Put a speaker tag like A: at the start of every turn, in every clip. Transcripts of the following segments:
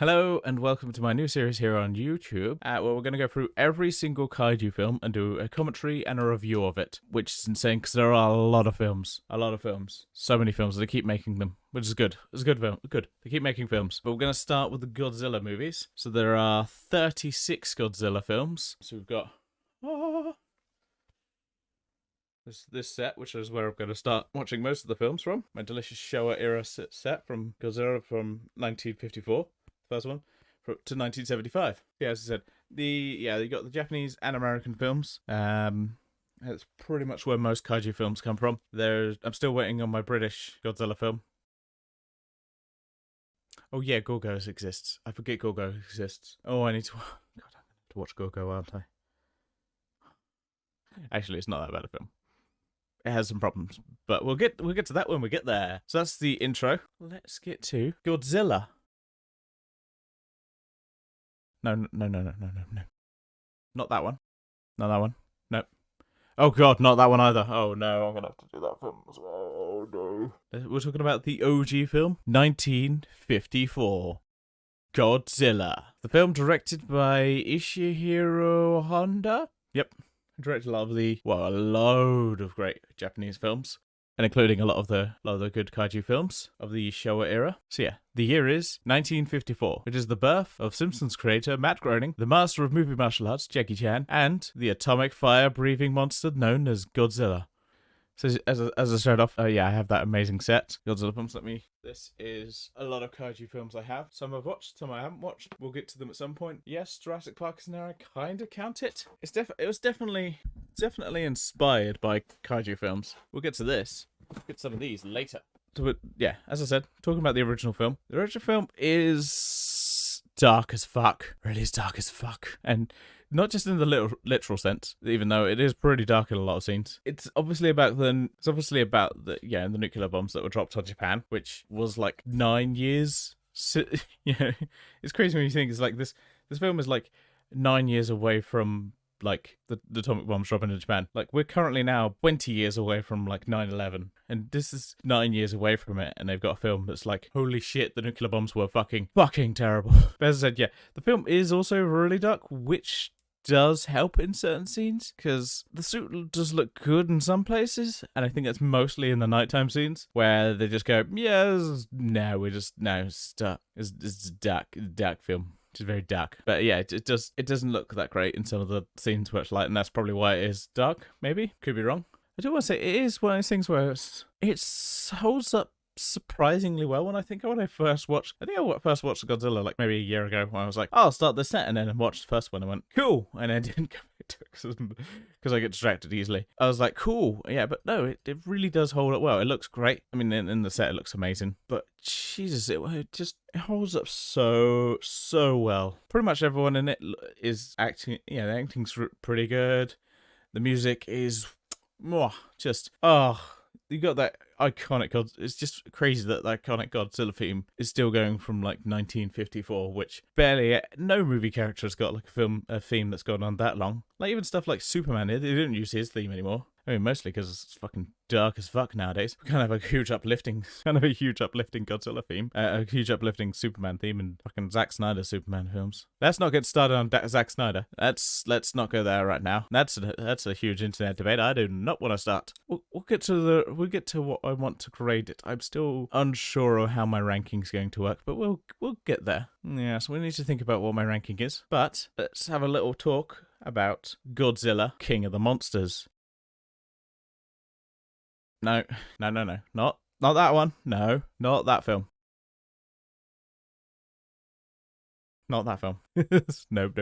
A: Hello and welcome to my new series here on YouTube, where we're going to go through every single kaiju film and do a commentary and a review of it, which is insane because there are a lot of films. So many films, they keep making them, which is good. It's a good film. Good. They keep making films. But we're going to start with the Godzilla movies. So there are 36 Godzilla films. So we've got this set, which is where I'm going to start watching most of the films from. My delicious Showa era set from Godzilla from 1954. First one, to 1975. Yeah, as I said, you got the Japanese and American films. That's pretty much where most kaiju films come from. I'm still waiting on my British Godzilla film. Oh yeah, Gorgo exists. I forget Gorgo exists. Oh, I need to. God, I'm going to watch Gorgo, aren't I? Actually, it's not that bad a film. It has some problems, but we'll get to that when we get there. So that's the intro. Let's get to Godzilla. No. Not that one. Not that one. Nope. Oh god, not that one either. Oh no, I'm gonna have to do that film as well. Oh no. We're talking about the OG film, 1954. Godzilla. The film directed by Ishihiro Honda. Yep. Directed a load of great Japanese films. And including a lot of the good kaiju films of the Showa era. So yeah, the year is 1954, which is the birth of Simpsons creator Matt Groening, the master of movie martial arts Jackie Chan, and the atomic fire-breathing monster known as Godzilla. So as I started off, I have that amazing set, Godzilla films. This is a lot of kaiju films I have. Some I've watched, some I haven't watched. We'll get to them at some point. Yes, Jurassic Park is in there. I kind of count it. It was definitely inspired by kaiju films. We'll get to this. We'll get to some of these later. So, yeah, as I said, talking about the original film. The original film is dark as fuck. Really is dark as fuck. And not just in the literal sense, even though it is pretty dark in a lot of scenes. It's obviously about the nuclear bombs that were dropped on Japan, which was like 9 years. It's crazy when you think it's like this film is like 9 years away from like the atomic bombs dropping in Japan. Like we're currently now 20 years away from like 9/11, and this is 9 years away from it, and they've got a film that's like, holy shit, the nuclear bombs were fucking terrible. But as I said, yeah, the film is also really dark, which does help in certain scenes because the suit does look good in some places, and I think that's mostly in the nighttime scenes where they just go, it's dark. It's a dark film. Which is very dark, but yeah, it doesn't look that great in some of the scenes where it's light, and that's probably why it is dark. Maybe could be wrong. I do want to say it is one of those things where it holds up surprisingly well. I first watched Godzilla like maybe a year ago, when I was like, I'll start this set, and then I watched the first one and went, cool, and I didn't go back to it because I get distracted easily. I was like, cool, yeah, but no, it really does hold up well. It looks great. I mean, in the set it looks amazing, but Jesus, it holds up so well. Pretty much everyone in it is acting. Yeah, the acting's pretty good. The music is you got that iconic it's just crazy that the iconic Godzilla theme is still going from like 1954, which no movie character has got like a theme that's gone on that long. Like even stuff like Superman, they didn't use his theme anymore. I mean, mostly because it's fucking dark as fuck nowadays. We kind of have a huge uplifting Godzilla theme, a huge uplifting Superman theme, and fucking Zack Snyder Superman films. Let's not get started on Zack Snyder. Let's not go there right now. That's a huge internet debate. I do not want to start. We'll get to what I want to grade it. I'm still unsure of how my ranking's going to work, but we'll get there. Yeah, so we need to think about what my ranking is. But let's have a little talk about Godzilla, King of the Monsters. No. Not that one. No, not that film. Not that film. No.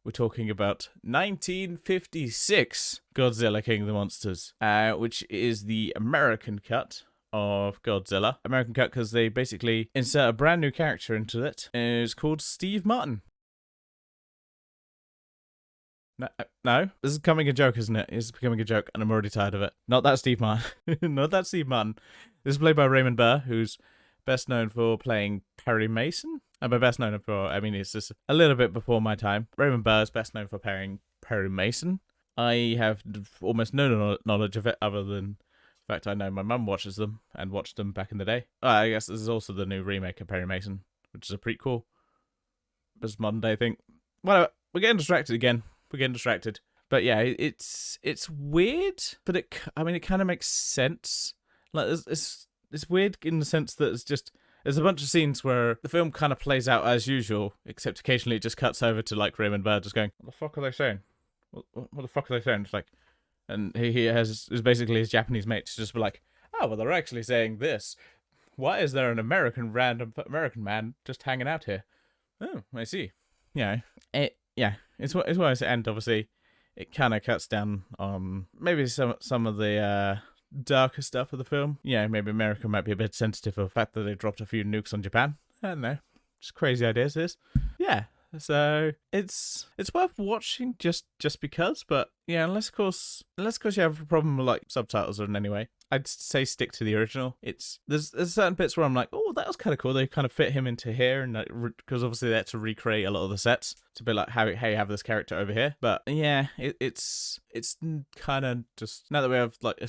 A: We're talking about 1956 Godzilla King of the Monsters, which is the American cut of Godzilla. American cut because they basically insert a brand new character into it. It's called Steve Martin. No, this is becoming a joke, isn't it? It's becoming a joke, and I'm already tired of it. Not that Steve Martin. Not that Steve Martin. This is played by Raymond Burr, who's best known for playing Perry Mason. And by best known for, I mean, it's just a little bit before my time. Raymond Burr is best known for playing Perry Mason. I have almost no knowledge of it, other than fact, I know my mum watches them and watched them back in the day. I guess this is also the new remake of Perry Mason, which is a prequel. It's a modern day thing. Whatever. We're getting distracted again. But yeah, it's weird, but it kind of makes sense. Like it's weird in the sense that there's a bunch of scenes where the film kind of plays out as usual, except occasionally it just cuts over to like Raymond Burr just going, "What the fuck are they saying? What the fuck are they saying?" It's like, and he is basically his Japanese mates just be like, "Oh, well, they're actually saying this. Why is there an random American man just hanging out here? Oh, I see." It's one of the end. Obviously, it kind of cuts down on maybe some of the darker stuff of the film. Yeah, maybe America might be a bit sensitive of the fact that they dropped a few nukes on Japan. I don't know, just crazy ideas. This, yeah. So it's worth watching just because, but yeah, unless of course you have a problem with like subtitles or in any way, I'd say stick to the original. There's certain bits where I'm like, oh, that was kind of cool. They kind of fit him into here, and because obviously they had to recreate a lot of the sets to be like, hey, have this character over here. But yeah, it's kind of just, now that we have like a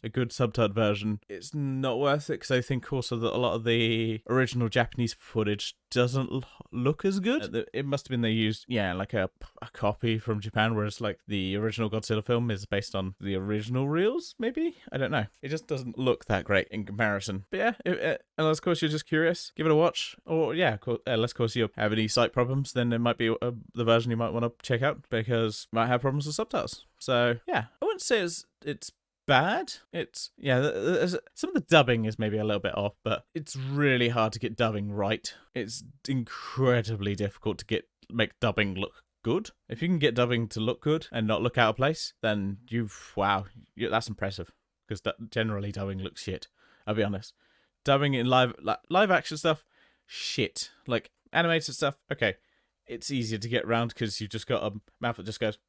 A: good subtitled version, it's not worth it, because I think also that a lot of the original Japanese footage doesn't look as good. It must have been they used like a copy from Japan, whereas like the original Godzilla film is based on the original reels. Maybe, I don't know. It just doesn't look that great in comparison. But yeah, unless of course you're just curious, give it a watch. Or yeah, unless of course you have any sight problems, then it might be the version you might want to check out, because you might have problems with subtitles. So yeah, I wouldn't say it's bad. It's some of the dubbing is maybe a little bit off, but it's really hard to get dubbing right. It's incredibly difficult to make dubbing look good. If you can get dubbing to look good and not look out of place, then that's impressive. Because generally dubbing looks shit. I'll be honest. Dubbing in live action stuff, shit. Like animated stuff, okay, it's easier to get around because you've just got a mouth that just goes.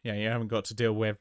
A: Yeah, you haven't got to deal with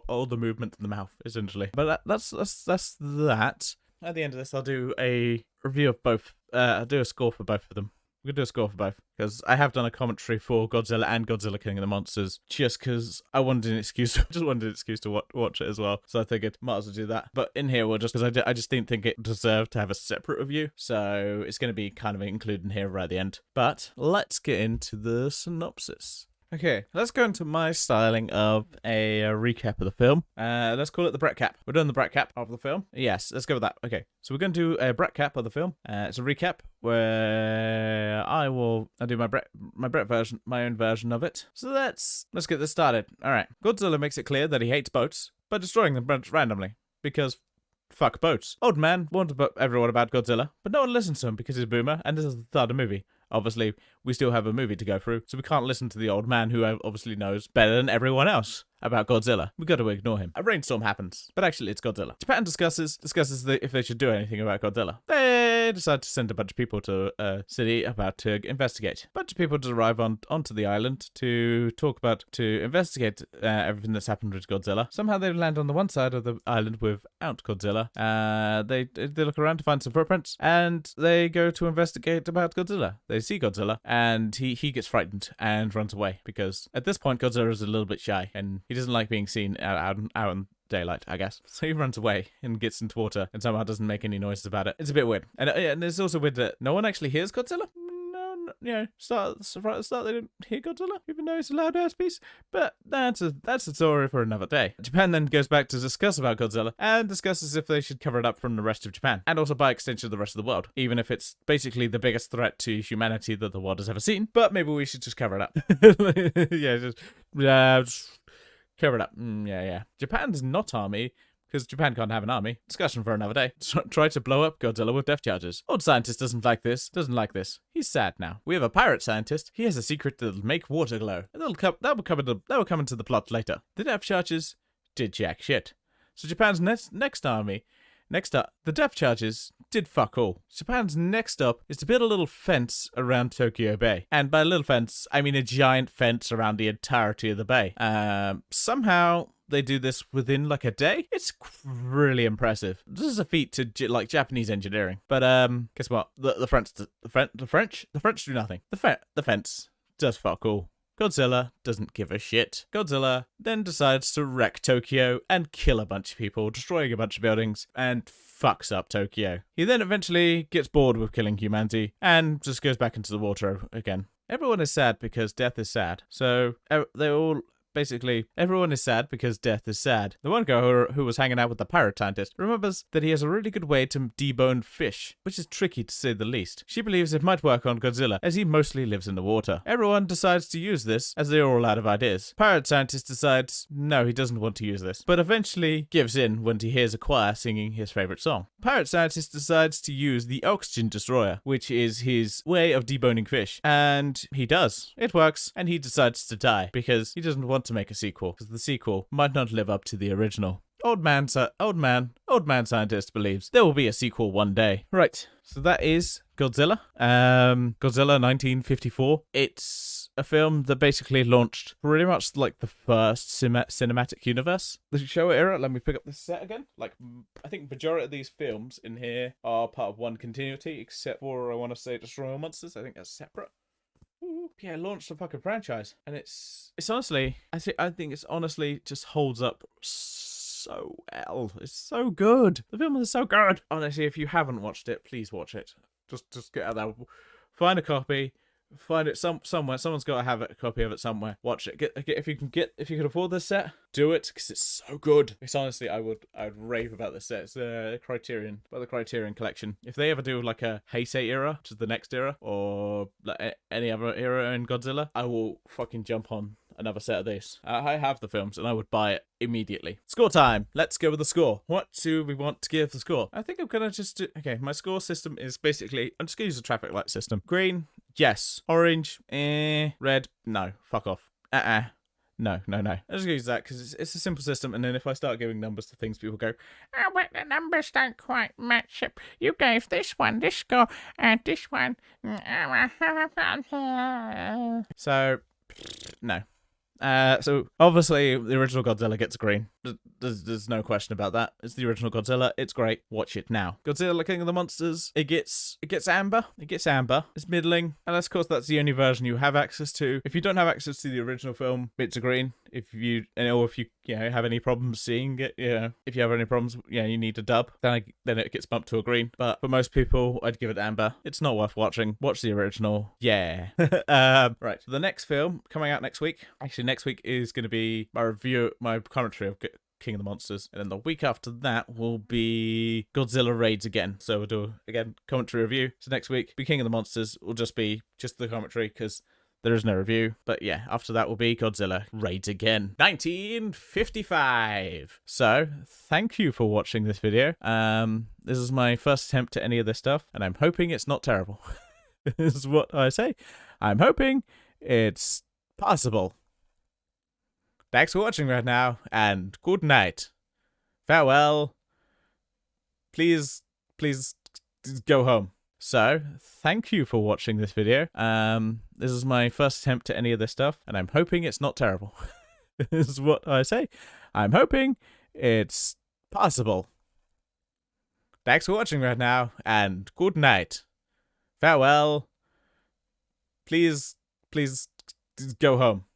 A: all the movement in the mouth, essentially. But that's that. At the end of this, I'll do a review of both. I'll do a score for both of them. We're going to do a score for both, because I have done a commentary for Godzilla and Godzilla King of the Monsters, just because I wanted an excuse to watch it as well. So I figured, might as well do that. But in here, because I just didn't think it deserved to have a separate review. So it's going to be kind of included in here right at the end. But let's get into the synopsis. Okay, let's go into my styling of a recap of the film. Let's call it the Brett Cap. We're doing the Brett Cap of the film. Yes, let's go with that. Okay, so we're going to do a Brett Cap of the film. It's a recap where I'll do my version, my own version of it. So let's get this started. All right, Godzilla makes it clear that he hates boats by destroying them randomly, because fuck boats. Old man warned everyone about Godzilla, but no one listens to him because he's a boomer, and this is the start of the movie. Obviously, we still have a movie to go through, so we can't listen to the old man who obviously knows better than everyone else about Godzilla. We got to ignore him. A rainstorm happens, but actually it's Godzilla. Japan discusses if they should do anything about Godzilla. They decide to send a bunch of people to a city about to investigate. A bunch of people to arrive onto the island to investigate everything that's happened with Godzilla. Somehow they land on the one side of the island without Godzilla. They look around to find some footprints, and they go to investigate about Godzilla. They see Godzilla, and he gets frightened and runs away, because at this point Godzilla is a little bit shy and he doesn't like being seen out in daylight, I guess. So he runs away and gets into water and somehow doesn't make any noises about it. It's a bit weird. And it's also weird that no one actually hears Godzilla. Start they don't hear Godzilla, even though it's a loud ass piece. But that's a story for another day. Japan then goes back to discuss about Godzilla and discusses if they should cover it up from the rest of Japan, and also by extension the rest of the world, even if it's basically the biggest threat to humanity that the world has ever seen. But maybe we should just cover it up. just cover it up. Japan's not army, because Japan can't have an army. Discussion for another day. Try to blow up Godzilla with depth charges. Old scientist doesn't like this. He's sad now. We have a pirate scientist. He has a secret that'll make water glow. And that will come into the plot later. The depth charges did jack shit. So Japan's next army. Next up, the depth charges did fuck all. Japan's next up is to build a little fence around Tokyo Bay. And by a little fence, I mean a giant fence around the entirety of the bay. Somehow they do this within like a day. It's really impressive. This is a feat to Japanese engineering. But guess what? The French do nothing. The fence does fuck all. Godzilla doesn't give a shit. Godzilla then decides to wreck Tokyo and kill a bunch of people, destroying a bunch of buildings, and fucks up Tokyo. He then eventually gets bored with killing humanity and just goes back into the water again. Everyone is sad because death is sad. So they all... Basically, everyone is sad because death is sad. The one guy who was hanging out with the pirate scientist remembers that he has a really good way to debone fish, which is tricky to say the least. She believes it might work on Godzilla, as he mostly lives in the water. Everyone decides to use this, as they're all out of ideas. Pirate scientist decides, no, he doesn't want to use this, but eventually gives in when he hears a choir singing his favorite song. Pirate scientist decides to use the oxygen destroyer, which is his way of deboning fish, and he does. It works, and he decides to die, because he doesn't want to make a sequel, because the sequel might not live up to the original. Old man scientist believes there will be a sequel one day. Right, so that is Godzilla. Godzilla 1954. It's a film that basically launched pretty much like the first cinematic universe. The Showa era, let me pick up the set again. Like, I think majority of these films in here are part of one continuity, except for, I want to say, Destroy Monsters. I think that's separate. Yeah, it launched a fucking franchise, and it's honestly, I think it's honestly just holds up so well. It's so good. The film is so good. Honestly, if you haven't watched it, please watch it. Just get out there, find a copy, find it somewhere. Someone's got to have a copy of it somewhere. Watch it. If you can afford this set, do it, because it's so good. It's honestly, I'd rave about this set. It's the Criterion Collection. If they ever do like a Heisei era, which is the next era, or like any other era in Godzilla, I will fucking jump on another set of these. I have the films and I would buy it immediately. Score time. Let's go with the score. What do we want to give the score? I think I'm gonna just do... Okay, my score system is basically... I'm just gonna use the traffic light system. Green, yes. Orange, red, no. Fuck off. No. I'm just gonna use that because it's a simple system, and then if I start giving numbers to things, people go,
B: oh, but the numbers don't quite match up. You gave this one this score, and this one...
A: So, no. So obviously the original Godzilla gets a green. There's no question about that. It's the original Godzilla. It's great. Watch it now. Godzilla King of the Monsters. It gets amber. It's middling, and of course that's the only version you have access to. If you don't have access to the original film, it's a green. If you have any problems seeing it, if you have any problems, you need a dub. Then it gets bumped to a green. But for most people, I'd give it amber. It's not worth watching. Watch the original. Yeah. Right. The next film coming out next week. Actually, next week is going to be my commentary of King of the Monsters, and then the week after that will be Godzilla Raids again. So we'll do again commentary review. So next week, be King of the Monsters will just be the commentary because there is no review. But yeah, after that will be Godzilla Raids again. 1955. So thank you for watching this video. This is my first attempt at any of this stuff, and I'm hoping it's not terrible. This is what I say. I'm hoping it's possible. Thanks for watching right now, and good night. Farewell. Please go home. So, thank you for watching this video. This is my first attempt at any of this stuff, and I'm hoping it's not terrible. This is what I say. I'm hoping it's possible. Thanks for watching right now, and good night. Farewell. Please go home.